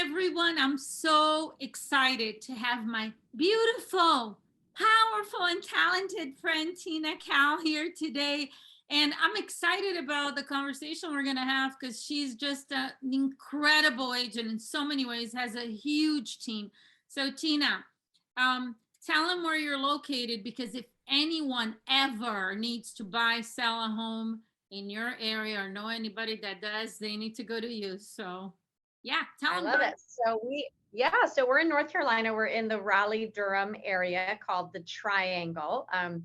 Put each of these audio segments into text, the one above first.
everyone. I'm so excited to have my beautiful, powerful, and talented friend Tina Cal here today. And I'm excited about the conversation we're going to have because she's just an incredible agent in so many ways, has a huge team. So, Tina, tell them where you're located because if anyone ever needs to buy, sell a home in your area or know anybody that does, they need to go to you. So, yeah, tell I them, love girl. it. So we're in North Carolina. We're in the Raleigh Durham area called the Triangle. Mm.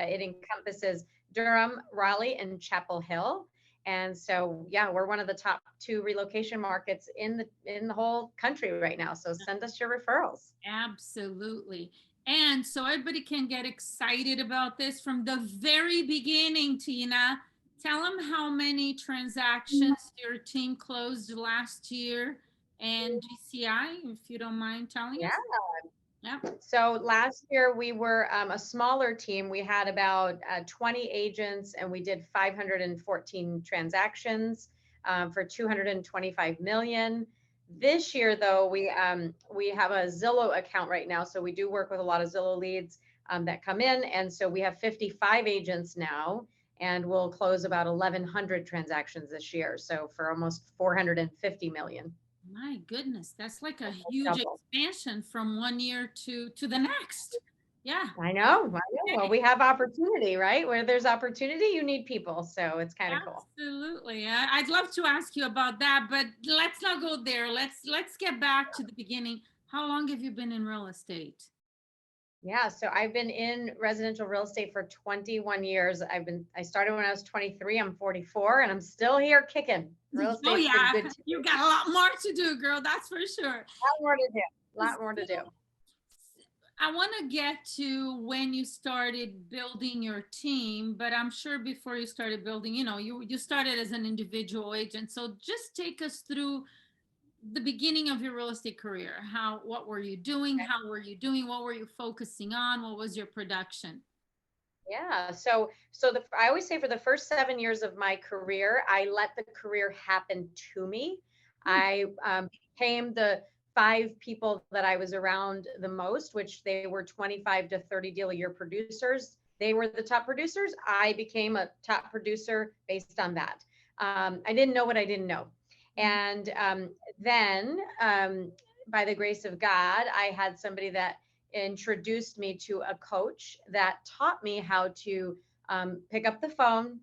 It encompasses Durham, Raleigh, and Chapel Hill. And so, yeah, we're one of the top two relocation markets in the whole country right now. So send us your referrals. Absolutely. And so everybody can get excited about this from the very beginning, Tina. Tell them how many transactions your team closed last year and GCI, if you don't mind telling Yeah. us. Yep. So last year we were a smaller team. We had about 20 agents and we did 514 transactions for 225 million. This year, though, we have a Zillow account right now, so we do work with a lot of Zillow leads that come in, and so we have 55 agents now, and we'll close about 1,100 transactions this year, so for almost 450 million. My goodness, that's like a Almost huge double. expansion from one year to the next. Yeah. I know, I know. Well, we have opportunity, right? Where there's opportunity, you need people. So it's kind of cool. Absolutely. I'd love to ask you about that, but let's not go there. Let's get back to the beginning. How long have you been in real estate? Yeah, so I've been in residential real estate for 21 years. I started when I was 23. I'm 44 and I'm still here kicking. Real Oh estate's been yeah, good to me. you got a lot more to do, girl. That's for sure. A lot more to do. A lot more to do. So, I want to get to when you started building your team, but I'm sure before you started building, you started as an individual agent. So just take us through the beginning of your real estate career. What were you doing? How were you doing? What were you focusing on? What was your production? Yeah. So I always say for the first 7 years of my career, I let the career happen to me. Hmm. I became the five people that I was around the most, which they were 25 to 30 deal a year producers. They were the top producers. I became a top producer based on that. I didn't know what I didn't know. And then, by the grace of God, I had somebody that introduced me to a coach that taught me how to pick up the phone,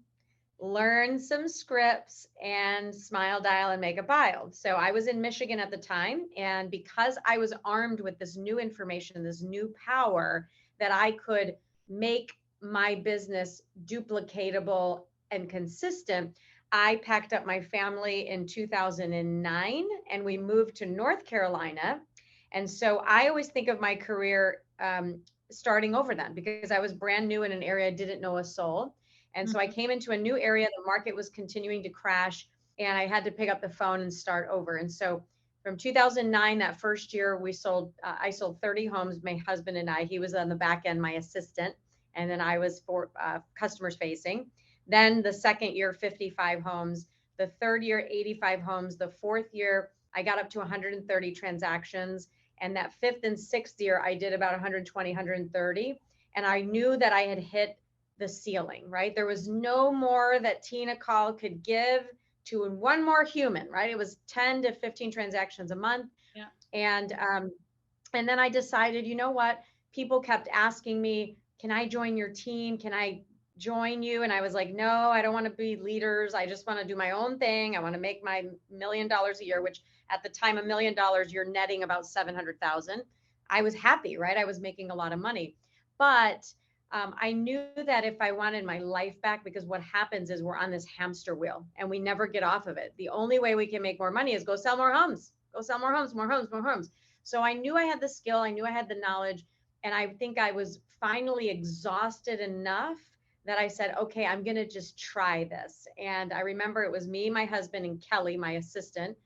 learn some scripts, and smile, dial, and make a file. So I was in Michigan at the time. And because I was armed with this new information, this new power that I could make my business duplicatable and consistent, I packed up my family in 2009 and we moved to North Carolina. And so I always think of my career starting over then because I was brand new in an area I didn't know a soul. And so I Mhm. came into a new area. The market was continuing to crash, and I had to pick up the phone and start over. And so from 2009, that first year, I sold 30 homes, my husband and I. He was on the back end, my assistant, and then I was for customers facing. Then the second year, 55 homes. The third year, 85 homes. The fourth year, I got up to 130 transactions. And that fifth and sixth year, I did about 120, 130. And I knew that I had hit the ceiling, right? There was no more that Tina Call could give to one more human, right? It was 10 to 15 transactions a month. Yeah. And and then I decided, you know what? People kept asking me, can I join your team? Can I join you? And I was like, no, I don't want to be leaders. I just want to do my own thing. I want to make my $1 million a year, which at the time, $1 million, you're netting about 700,000. I was happy, right? I was making a lot of money. But I knew that if I wanted my life back, because what happens is we're on this hamster wheel and we never get off of it. The only way we can make more money is go sell more homes, go sell more homes, more homes, more homes. So I knew I had the skill, I knew I had the knowledge, and I think I was finally exhausted enough that I said, okay, I'm going to just try this. And I remember it was me, my husband, and Kelly, my assistant.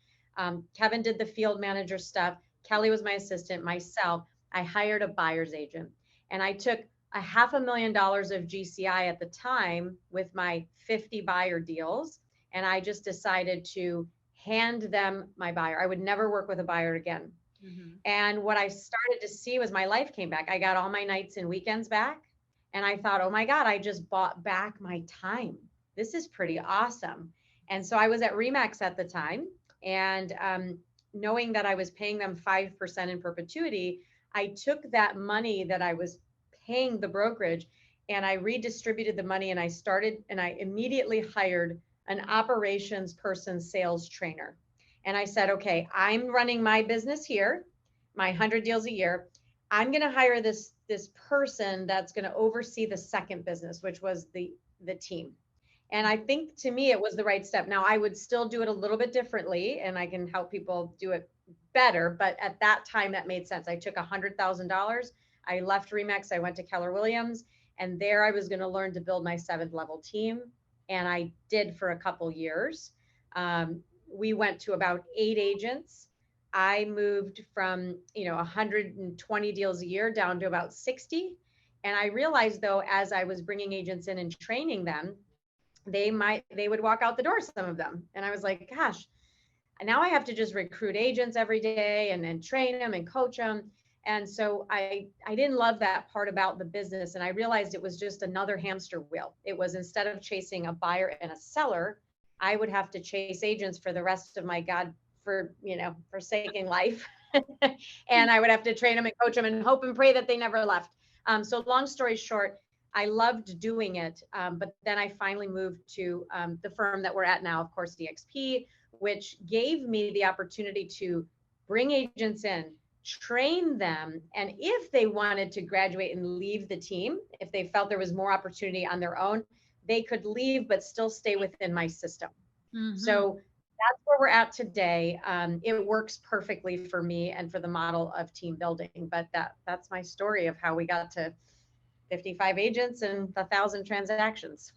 Kevin did the field manager stuff. Kelly was my assistant, myself. I hired a buyer's agent and I took a $500,000 of GCI at the time with my 50 buyer deals. And I just decided to hand them my buyer. I would never work with a buyer again. Mhm. And what I started to see was my life came back. I got all my nights and weekends back. And I thought, oh my God, I just bought back my time. This is pretty awesome. And so I was at Remax at the time. And knowing that I was paying them 5% in perpetuity, I took that money that I was paying the brokerage and I redistributed the money and I immediately hired an operations person sales trainer. And I said, okay, I'm running my business here, my 100 deals a year. I'm going to hire this person that's going to oversee the second business, which was the team. And I think to me it was the right step. Now I would still do it a little bit differently and I can help people do it better, but at that time that made sense. I took $100,000. I left Remax, I went to Keller Williams, and there I was going to learn to build my 7th level team, and I did for a couple years. We went to about 8 agents. I moved from, 120 deals a year down to about 60. And I realized though, as I was bringing agents in and training them, they would walk out the door, some of them. And I was like, gosh, now I have to just recruit agents every day and then train them and coach them. And so I didn't love that part about the business. And I realized it was just another hamster wheel. It was, instead of chasing a buyer and a seller, I would have to chase agents for the rest of my forsaking life. And I would have to train them and coach them and hope and pray that they never left. So long story short, I loved doing it. But then I finally moved to the firm that we're at now, of course, DXP, which gave me the opportunity to bring agents in, train them, and if they wanted to graduate and leave the team, if they felt there was more opportunity on their own, they could leave but still stay within my system. So that's where we're at today. It works perfectly for me and for the model of team building, but that's my story of how we got to 55 agents and 1,000 transactions.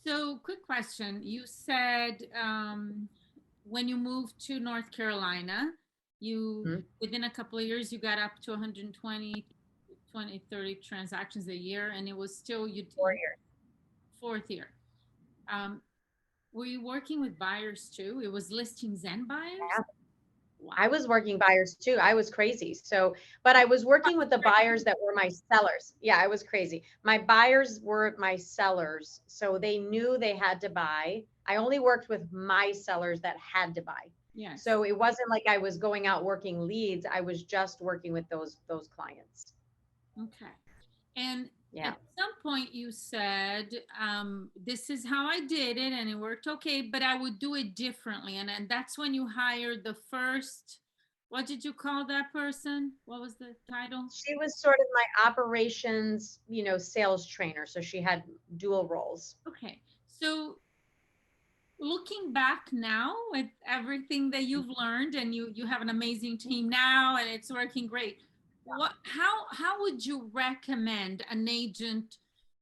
So, quick question. You said when you moved to North Carolina, you Mhm. within a couple of years you got up to 120, 30 transactions a year, and it was still 4 years. fourth year. Um, were you working with buyers too? It was listings and buyers? Yeah. Wow. I was working buyers too. I was crazy. So, but I was working with the buyers that were my sellers. Yeah, I was crazy. My buyers were my sellers. So they knew they had to buy. I only worked with my sellers that had to buy. Yes. So it wasn't like I was going out working leads. I was just working with those clients. Okay. And Yeah. at some point you said, this is how I did it and it worked okay, but I would do it differently. And that's when you hired the first, what did you call that person? What was the title? She was sort of my operations, sales trainer. So she had dual roles. Okay. So looking back now with everything that you've learned, and you have an amazing team now and it's working great, how would you recommend an agent,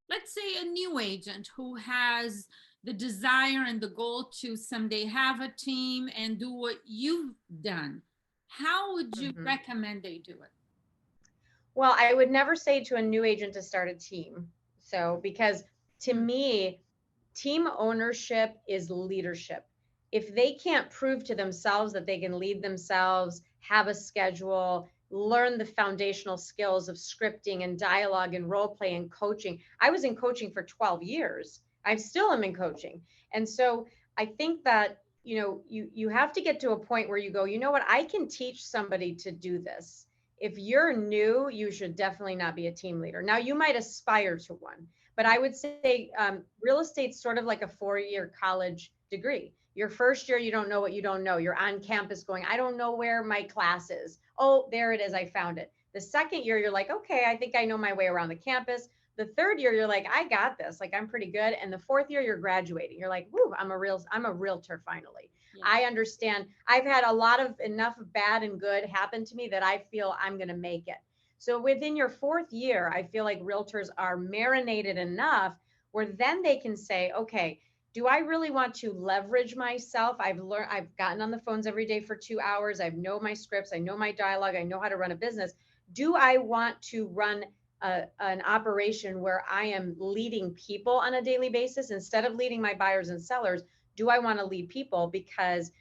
let's say a new agent who has the desire and the goal to someday have a team and do what you've done, how would you Mhm. recommend they do it? Well, I would never say to a new agent to start a team. So, because to me, team ownership is leadership. If they can't prove to themselves that they can lead themselves, have a schedule, learn the foundational skills of scripting and dialogue and role play and coaching. I was in coaching for 12 years. I still am in coaching. And so I think that, you have to get to a point where you go, you know what, I can teach somebody to do this. If you're new, you should definitely not be a team leader. Now, you might aspire to one, but I would say real estate's sort of like a 4-year college degree. Your first year, you don't know what you don't know. You're on campus going, I don't know where my class is. Oh, there it is. I found it. The second year, you're like, okay, I think I know my way around the campus. The third year, you're like, I got this. Like, I'm pretty good. And the fourth year, you're graduating. You're like, whoo, I'm a realtor finally. Yeah. I understand. I've had a lot of enough bad and good happen to me that I feel I'm going to make it. So within your fourth year, I feel like realtors are marinated enough where then they can say, okay, do I really want to leverage myself? I've gotten on the phones every day for 2 hours. I know my scripts. I know my dialogue. I know how to run a business. Do I want to run an operation where I am leading people on a daily basis instead of leading my buyers and sellers? Do I want to lead people? Because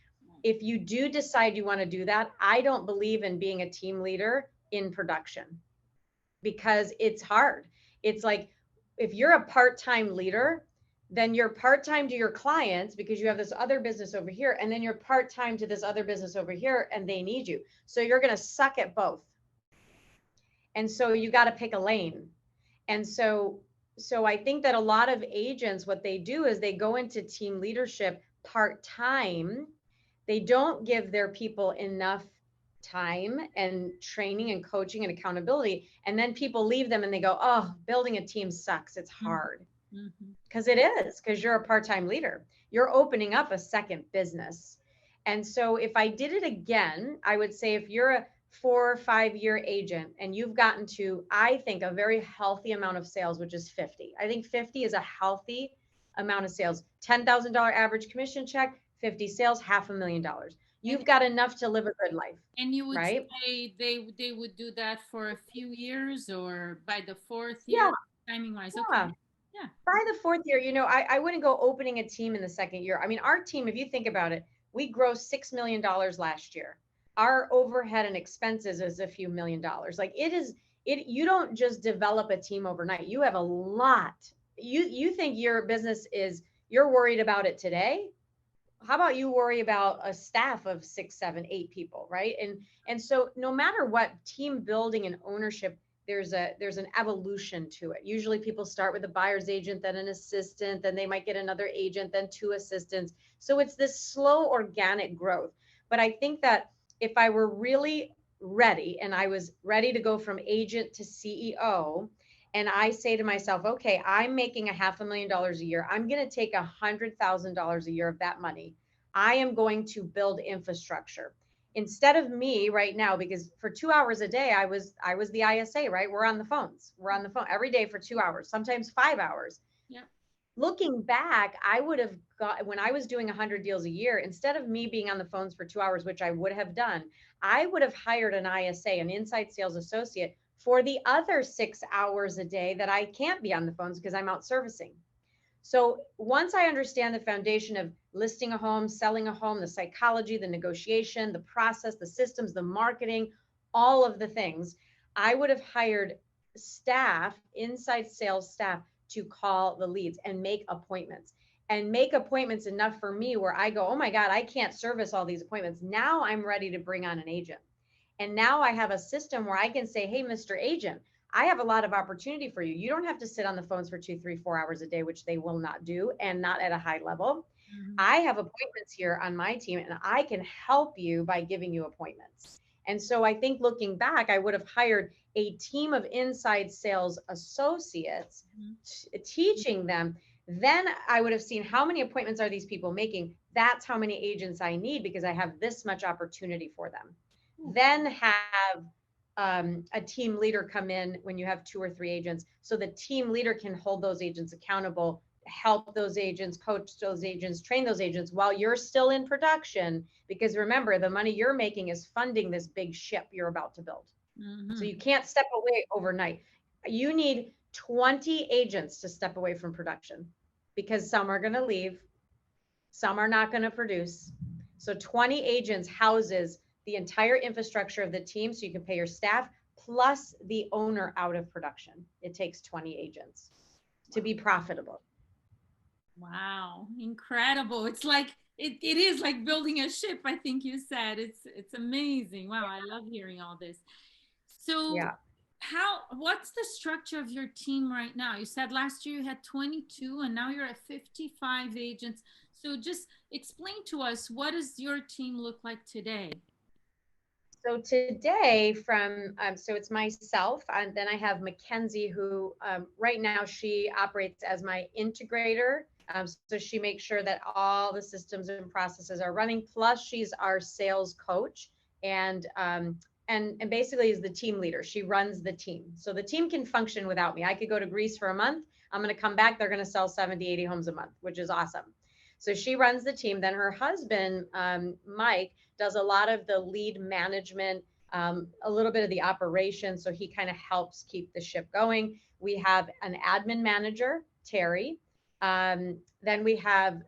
if you do decide you want to do that, I don't believe in being a team leader in production because it's hard. It's like if you're a part-time leader, then you're part-time to your clients because you have this other business over here, and then you're part-time to this other business over here, and they need you. So you're going to suck at both. And so you got to pick a lane. And so I think that a lot of agents, what they do is they go into team leadership part-time. They don't give their people enough time and training and coaching and accountability. And then people leave them and they go, oh, building a team sucks. It's hard. Because it is, because you're a part-time leader. You're opening up a second business. And so if I did it again, I would say if you're a 4 or 5 year agent and you've gotten to, I think, a very healthy amount of sales, which is 50. I think 50 is a healthy amount of sales. $10,000 average commission check, 50 sales, $500,000. You've got enough to live a good life. And you would right? say they would do that for a few years, or by the fourth year, timing wise? Yeah. Okay. Yeah. By the fourth year, I wouldn't go opening a team in the second year. I mean, our team, if you think about it, we grossed $6 million last year. Our overhead and expenses is a few $1,000,000. Like you don't just develop a team overnight. You have a lot. You think your business you're worried about it today. How about you worry about a staff of 6, 7, 8 people, right? And so no matter what, team building and ownership, there's an evolution to it. Usually people start with a buyer's agent, then an assistant, then they might get another agent, then 2 assistants. So it's this slow organic growth. But I think that if I were really ready and I was ready to go from agent to CEO, and I say to myself, okay, I'm making $500,000 a year. I'm going to take $100,000 a year of that money. I am going to build infrastructure instead of me right now, because for 2 hours a day, I was the ISA, right? We're on the phone every day for 2 hours, sometimes 5 hours. Yeah. Looking back, I would have got, when I was doing 100 deals a year, instead of me being on the phones for 2 hours, which I would have done, I would have hired an ISA, an inside sales associate, for the other 6 hours a day that I can't be on the phones because I'm out servicing. So once I understand the foundation of listing a home, selling a home, the psychology, the negotiation, the process, the systems, the marketing, all of the things, I would have hired staff, inside sales staff, to call the leads and make appointments enough for me where I go, oh my God, I can't service all these appointments. Now I'm ready to bring on an agent. And now I have a system where I can say, hey, Mr. Agent, I have a lot of opportunity for you. You don't have to sit on the phones for 2, 3, 4 hours a day, which they will not do, and not at a high level. I have appointments here on my team, and I can help you by giving you appointments. And so I think looking back, I would have hired a team of inside sales associates, teaching them. Then I would have seen how many appointments are these people making. That's how many agents I need because I have this much opportunity for them. Then have a team leader come in when you have 2 or 3 agents. So the team leader can hold those agents accountable, help those agents, coach those agents, train those agents while you're still in production. Because remember, the money you're making is funding this big ship you're about to build. So you can't step away overnight. You need 20 agents to step away from production because some are going to leave, some are not going to produce. So 20 agents houses the entire infrastructure of the team, so you can pay your staff plus the owner out of production. It takes 20 agents to be profitable. Wow, incredible. It's like it is like building a ship, I think you said. It's amazing. Wow, I love hearing all this. So yeah. What's the structure of your team right now? You said last year you had 22 and now you're at 55 agents. So just explain to us, what does your team look like today? So today so it's myself, and then I have Mackenzie, who right now she operates as my integrator. So she makes sure that all the systems and processes are running. Plus she's our sales coach and basically is the team leader. She runs the team. So the team can function without me. I could go to Greece for a month. I'm going to come back. They're going to sell 70, 80 homes a month, which is awesome. So she runs the team. Then her husband, Mike, does a lot of the lead management, a little bit of the operation. So he kind of helps keep the ship going. We have an admin manager, Terry. Then we have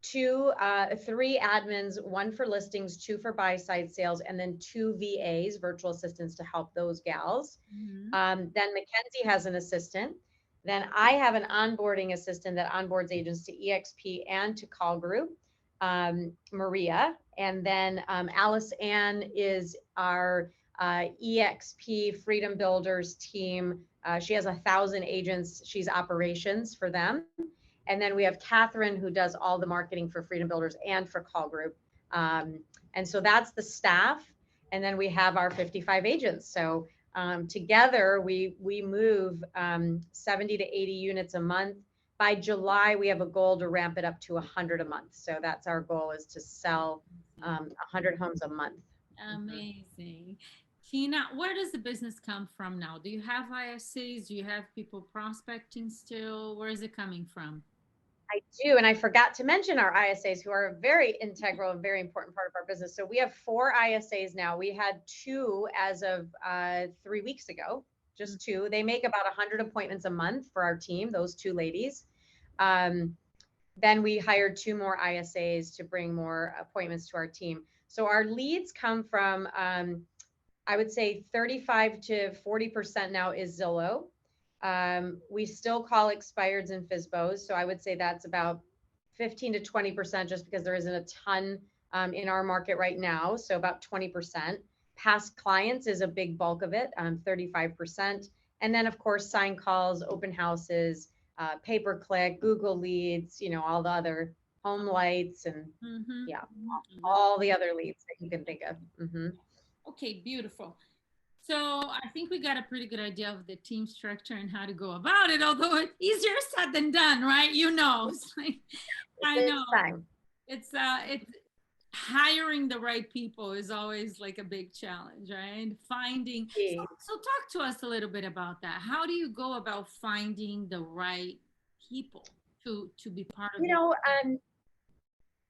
three admins, one for listings, two for buy side sales, and then two VAs, virtual assistants, to help those gals. Mhm. Then Mackenzie has an assistant. Then I have an onboarding assistant that onboards agents to EXP and to Call Group, Maria. And then Alice Ann is our EXP Freedom Builders team. She has 1,000 agents. She's operations for them. And then we have Catherine, who does all the marketing for Freedom Builders and for Call Group. And so that's the staff. And then we have our 55 agents. So together we move 70 to 80 units a month. By July, we have a goal to ramp it up to 100 a month. So that's our goal, is to sell 100 homes a month. Amazing. Tina, where does the business come from now? Do you have ISAs? Do you have people prospecting still? Where is it coming from? I do. And I forgot to mention our ISAs, who are a very integral and very important part of our business. So we have 4 ISAs now. We had 2 as of 3 weeks ago, just 2. They make about 100 appointments a month for our team, those 2 ladies. Then we hired 2 more ISAs to bring more appointments to our team. So our leads come from, I would say 35 to 40% now is Zillow. We still call expireds and FSBOs. So I would say that's about 15 to 20%, just because there isn't a ton in our market right now. So about 20%. Past clients is a big bulk of it, 35%. And then of course, sign calls, open houses, pay-per-click, Google leads, all the other home lights and all the other leads that you can think of. Okay, beautiful. So I think we got a pretty good idea of the team structure and how to go about it, although it's easier said than done, right? It's like, I know it's hiring the right people is always like a big challenge, right? Finding. So talk to us a little bit about that. How do you go about finding the right people to be part of it?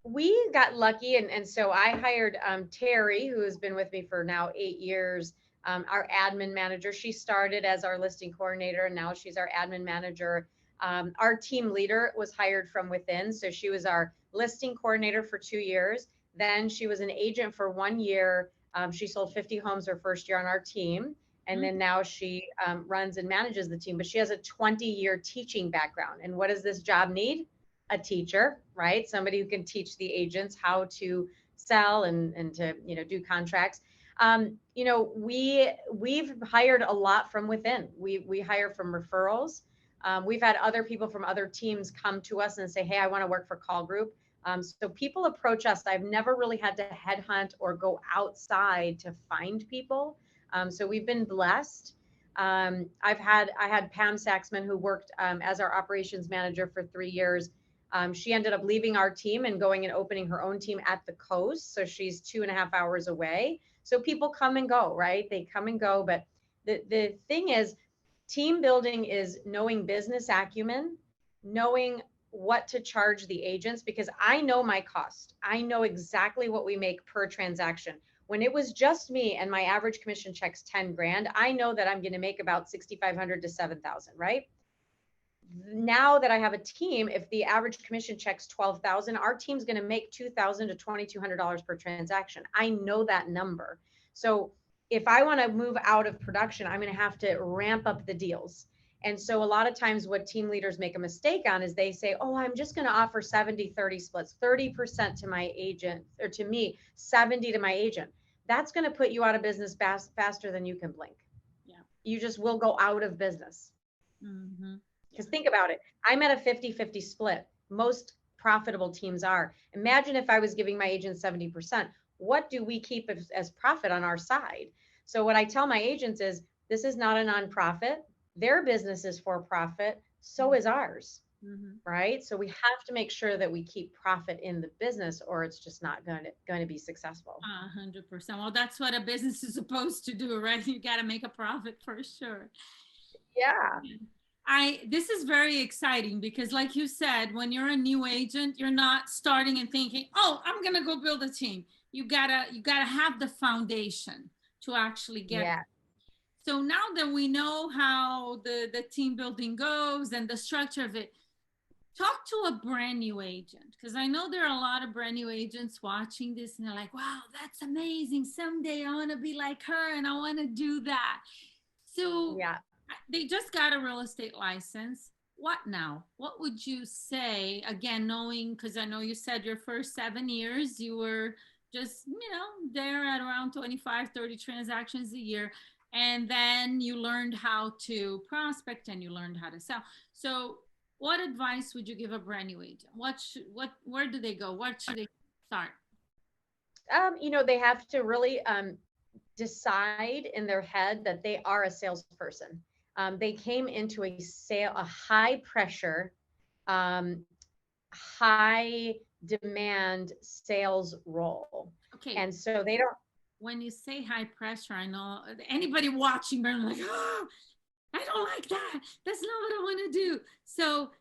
We got lucky, and so I hired Terry, who has been with me for now 8 years. Our admin manager. She started as our listing coordinator, and now she's our admin manager. Our team leader was hired from within. So she was our listing coordinator for 2 years. Then she was an agent for 1 year. She sold 50 homes her first year on our team. And then now she runs and manages the team, but she has a 20-year teaching background. And what does this job need? A teacher, right? Somebody who can teach the agents how to sell and to, do contracts. We've hired a lot from within. We hire from referrals. We've had other people from other teams come to us and say, hey, I want to work for Call Group. So people approach us. I've never really had to headhunt or go outside to find people. So we've been blessed. I had Pam Saxman, who worked as our operations manager for 3 years. She ended up leaving our team and going and opening her own team at the coast. So she's 2.5 hours away. So people come and go, right? They come and go. But the thing is, team building is knowing business acumen, knowing what to charge the agents, because I know my cost. I know exactly what we make per transaction. When it was just me and my average commission checks 10 grand, I know that I'm going to make about 6,500 to 7,000, right? Now that I have a team, if the average commission checks 12,000, our team's going to make $2,000 to $2,200 per transaction. I know that number. So if I want to move out of production, I'm going to have to ramp up the deals. And so a lot of times what team leaders make a mistake on is they say, oh, I'm just going to offer 70-30 splits, 30% to my agent, or to me, 70 to my agent. That's going to put you out of business faster than you can blink. Yeah. You just will go out of business. Because think about it. I'm at a 50-50 split. Most profitable teams are. Imagine if I was giving my agents 70%. What do we keep as profit on our side? So what I tell my agents is, this is not a nonprofit. Their business is for profit. So is ours, right? So we have to make sure that we keep profit in the business, or it's just not going to be successful. 100%. Well, that's what a business is supposed to do, right? You got to make a profit for sure. Yeah. This is very exciting because, like you said, when you're a new agent, you're not starting and thinking, oh, I'm going to go build a team. You gotta have the foundation to actually get it. So now that we know how the team building goes and the structure of it, talk to a brand new agent, because I know there are a lot of brand new agents watching this and they're like, wow, that's amazing. Someday I want to be like her and I want to do that. So Yeah. they just got a real estate license. What now? What would you say, again, knowing, because I know you said your first 7 years you were just, there at around 25, 30 transactions a year. And then you learned how to prospect and you learned how to sell. So what advice would you give a brand new agent? Where do they go? What should they start? They have to really decide in their head that they are a salesperson. They came into a high pressure, um, high demand sales role. Okay. And so they don't. When you say high pressure, I know anybody watching, they're like, oh, I don't like that. That's not what I want to do. So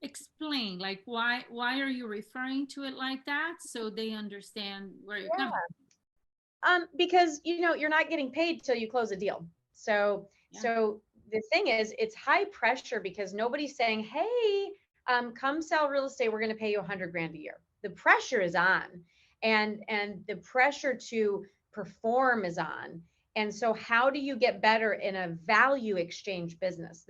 explain, like, why are you referring to it like that, so they understand where you're coming Because you're not getting paid till you close a deal. So from. Yeah. so the thing is, it's high pressure because nobody's saying, hey, come sell real estate. We're going to pay you 100 grand a year. The pressure is on, and the pressure to perform is on. And so, how do you get better in a value exchange business?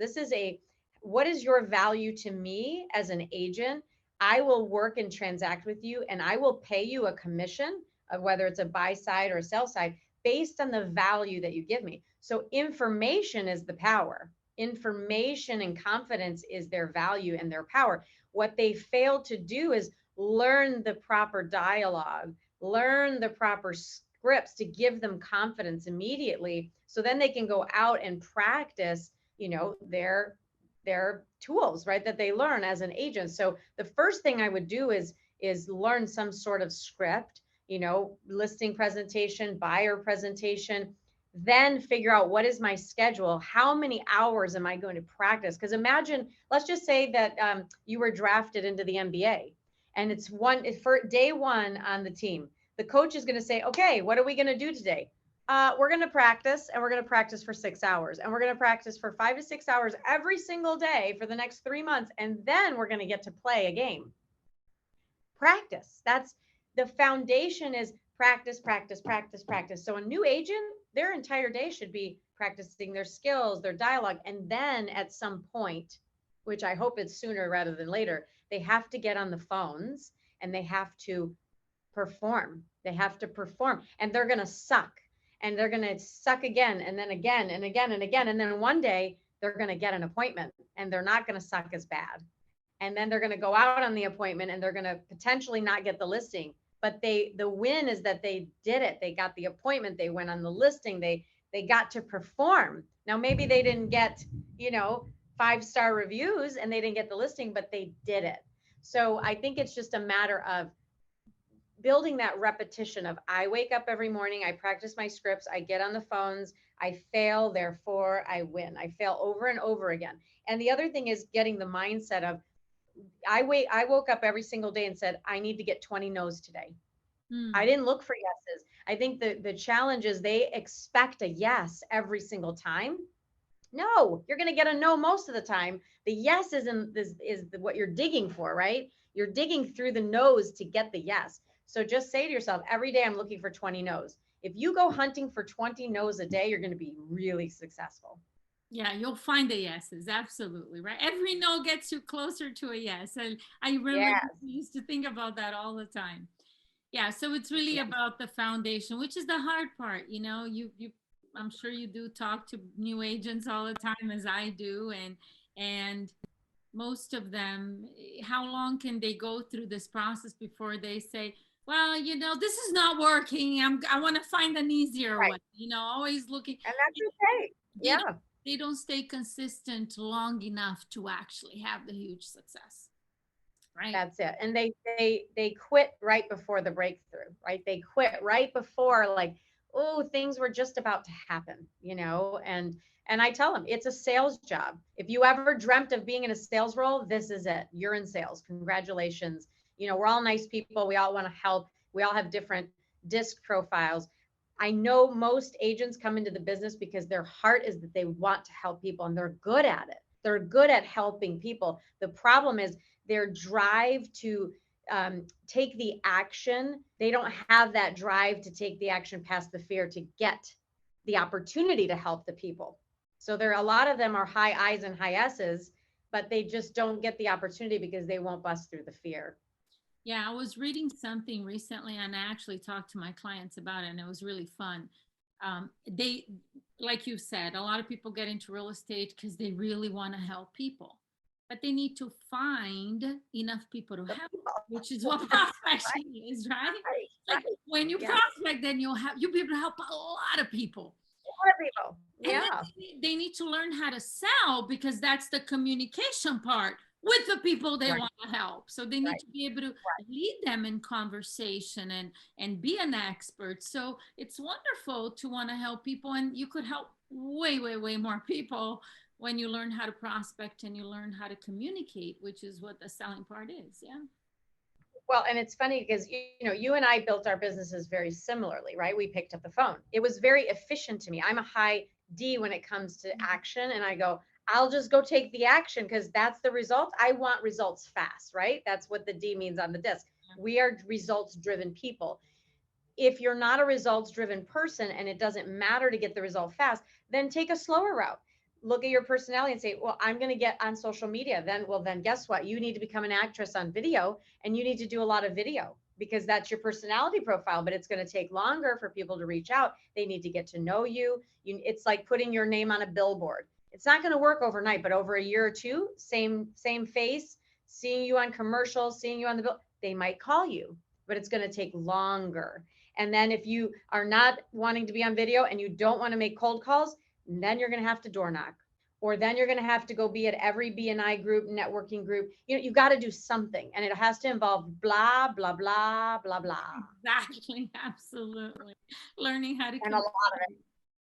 What is your value to me as an agent? I will work and transact with you, and I will pay you a commission of whether it's a buy side or a sell side based on the value that you give me. So information is the power. Information and confidence is their value and their power. What they fail to do is learn the proper dialogue, learn the proper scripts to give them confidence immediately. So then they can go out and practice, their tools, right? That they learn as an agent. So the first thing I would do is learn some sort of script, listing presentation, buyer presentation, then figure out what is my schedule. How many hours am I going to practice? Because imagine, let's just say that you were drafted into the NBA and it's for day one on the team. The coach is going to say, okay, what are we going to do today? We're going to practice, and we're going to practice for 6 hours, and we're going to practice for 5 to 6 hours every single day for the next 3 months. And then we're going to get to play a game. Practice. That's the foundation, is practice, practice, practice, practice. So a new agent, their entire day should be practicing their skills, their dialogue. And then at some point, which I hope it's sooner rather than later, they have to get on the phones and they have to perform. They have to perform, and they're going to suck, and they're going to suck again, and then again, and again, and again. And then one day they're going to get an appointment and they're not going to suck as bad. And then they're going to go out on the appointment and they're going to potentially not get the listing. But the win is that they did it. They got the appointment. They went on the listing. They got to perform. Now, maybe they didn't get, 5-star reviews and they didn't get the listing, but they did it. So I think it's just a matter of building that repetition of, I wake up every morning, I practice my scripts, I get on the phones, I fail, therefore I win. I fail over and over again. And the other thing is getting the mindset of, I woke up every single day and said, I need to get 20 no's today. I didn't look for yeses. I think the challenge is they expect a yes every single time. No, you're going to get a no most of the time. The yes is what you're digging for, right? You're digging through the no's to get the yes. So just say to yourself, every day I'm looking for 20 no's. If you go hunting for 20 no's a day, you're going to be really successful. Yeah, you'll find the yeses. Absolutely. Right. Every no gets you closer to a yes. And I remember Yes. you used to think about that all the time. Yeah. So it's really about the foundation, which is the hard part. I'm sure you do talk to new agents all the time, as I do. And most of them, how long can they go through this process before they say, well, this is not working. I want to find an easier Right. way, always looking. And that's okay. They Yeah. they don't stay consistent long enough to actually have the huge success, right? That's it. And they quit right before the breakthrough, right? They quit right before, like, oh, things were just about to happen, and I tell them it's a sales job. If you ever dreamt of being in a sales role, this is it. You're in sales. Congratulations. We're all nice people. We all want to help. We all have different disc profiles. I know most agents come into the business because their heart is that they want to help people, and they're good at it. They're good at helping people. The problem is their drive to take the action, they don't have that drive to take the action past the fear to get the opportunity to help the people. So there, a lot of them are high I's and high S's, but they just don't get the opportunity because they won't bust through the fear. Yeah, I was reading something recently and I actually talked to my clients about it and it was really fun. They, like you said, a lot of people get into real estate because they really want to help people, but they need to find enough people to help, which is what prospecting is, right? Right, Like right. when you Yeah, prospect, then you'll be able to help a lot of people. a lot of people. And then Yeah, they need to learn how to sell because that's the communication part with the people they right, want to help. So they need right. to be able to lead them in conversation and be an expert. So it's wonderful to want to help people, and you could help way, way, way more people when you learn how to prospect and you learn how to communicate, which is what the selling part is. Yeah. Well, and it's funny because you know, you and I built our businesses very similarly, right? We picked up the phone. It was very efficient to me. I'm a high D when it comes to action, and I go, I'll just go take the action because that's the result. I want results fast, right? That's what the D means on the disc. We are results driven people. If you're not a results driven person and it doesn't matter to get the result fast, then take a slower route. Look at your personality and say, well, I'm going to get on social media. Then guess what? You need to become an actress on video, and you need to do a lot of video because that's your personality profile, but it's going to take longer for people to reach out. They need to get to know you. It's like putting your name on a billboard. It's not going to work overnight, but over a year or two, same face, seeing you on commercials, seeing you on the bill, they might call you, but it's going to take longer. And then if you are not wanting to be on video and you don't want to make cold calls, then you're going to have to door knock. Or then you're going to have to go be at every BNI group, networking group. You know, you've got to do something. And it has to involve blah, blah, blah, blah, blah. Exactly. Absolutely. Learning how to And a lot of it.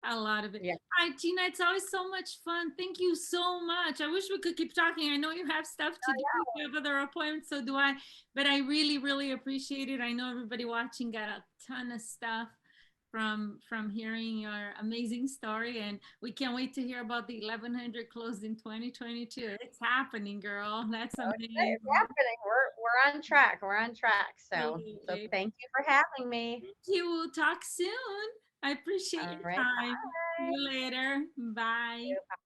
a lot of it. Yeah. Hi, Tina. It's always so much fun. Thank you so much. I wish we could keep talking. I know you have stuff to do. You have other appointments, so do I. But I really, really appreciate it. I know everybody watching got a ton of stuff from hearing your amazing story, and we can't wait to hear about the 1100 closed in 2022. It's happening, girl. That's amazing. It's happening. We're on track. We're on track. So Absolutely. thank you for having me. Thank you. We'll talk soon. I appreciate All your right. time. See you later. Bye. Bye.